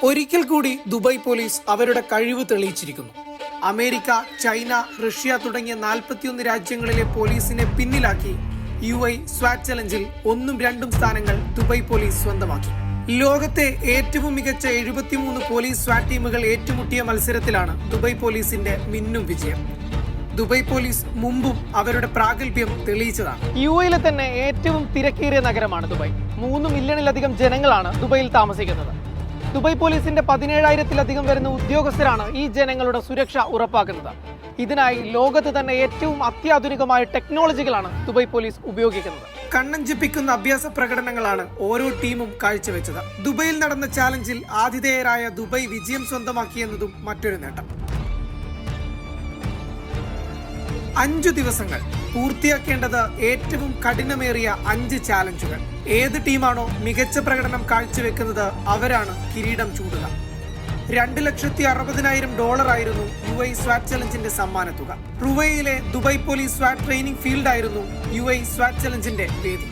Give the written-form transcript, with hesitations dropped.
ഒരിക്കൽ കൂടി Dubai police അവരുടെ കഴിവ് തെളിയിച്ചിരിക്കുന്നു. അമേരിക്ക, ചൈന, റഷ്യ തുടങ്ങിയ 41 രാജ്യങ്ങളിലെ പോലീസിനെ പിന്നിലാക്കി UAE സ്വാറ്റ് ചലഞ്ചിൽ 1-2 സ്ഥാനങ്ങൾ ദുബായ് പോലീസ് സ്വന്തമാക്കി. ലോകത്തെ ഏറ്റവും മികച്ച 73 പോലീസ് സ്വാറ്റ് ടീമുകൾ ഏറ്റുമുട്ടിയ മത്സരത്തിലാണ് ദുബായ് പോലീസിന്റെ മിന്നും വിജയം. ദുബായ് പോലീസ് മുമ്പും അവരുടെ പ്രാഗൽഭ്യം തെളിയിച്ചതാണ്. UAE തന്നെ ഏറ്റവും തിരക്കേറിയ നഗരമാണ് ദുബായ്. 3 മില്യണിലധികം ജനങ്ങളാണ് ദുബായിൽ താമസിക്കുന്നത്. ദുബായ് പോലീസിന്റെ 17,000-ലധികം വരുന്ന ഉദ്യോഗസ്ഥരാണ് ഈ ജനങ്ങളുടെ സുരക്ഷ ഉറപ്പാക്കുന്നത്. ഇതിനായി ലോകത്ത് തന്നെ ഏറ്റവും അത്യാധുനികമായ ടെക്നോളജികളാണ് ദുബായ് പോലീസ് ഉപയോഗിക്കുന്നത്. കണ്ണഞ്ചിപ്പിക്കുന്ന അഭ്യാസ പ്രകടനങ്ങളാണ് ഓരോ ടീമും കാഴ്ചവെച്ചത്. ദുബായിൽ നടന്ന ചാലഞ്ചിൽ ആതിഥേയരായ ദുബായ് വിജയം സ്വന്തമാക്കിയെന്നതും മറ്റൊരു നേട്ടം. 5 ദിവസങ്ങൾ പൂർത്തിയാക്കേണ്ടത് ഏറ്റവും കഠിനമേറിയ 5 ചാലഞ്ചുകൾ. ഏത് ടീമാണോ മികച്ച പ്രകടനം കാഴ്ചവെക്കുന്നത് അവരാണ് കിരീടം ചൂടുക. $2,60,000 ആയിരുന്നു UAE സ്വാറ്റ് ചലഞ്ചിന്റെ സമ്മാനത്തുക. റുവയിലെ Dubai police സ്വാറ്റ് training field ആയിരുന്നു UAE സ്വാറ്റ് ചലഞ്ചിന്റെ വേദി.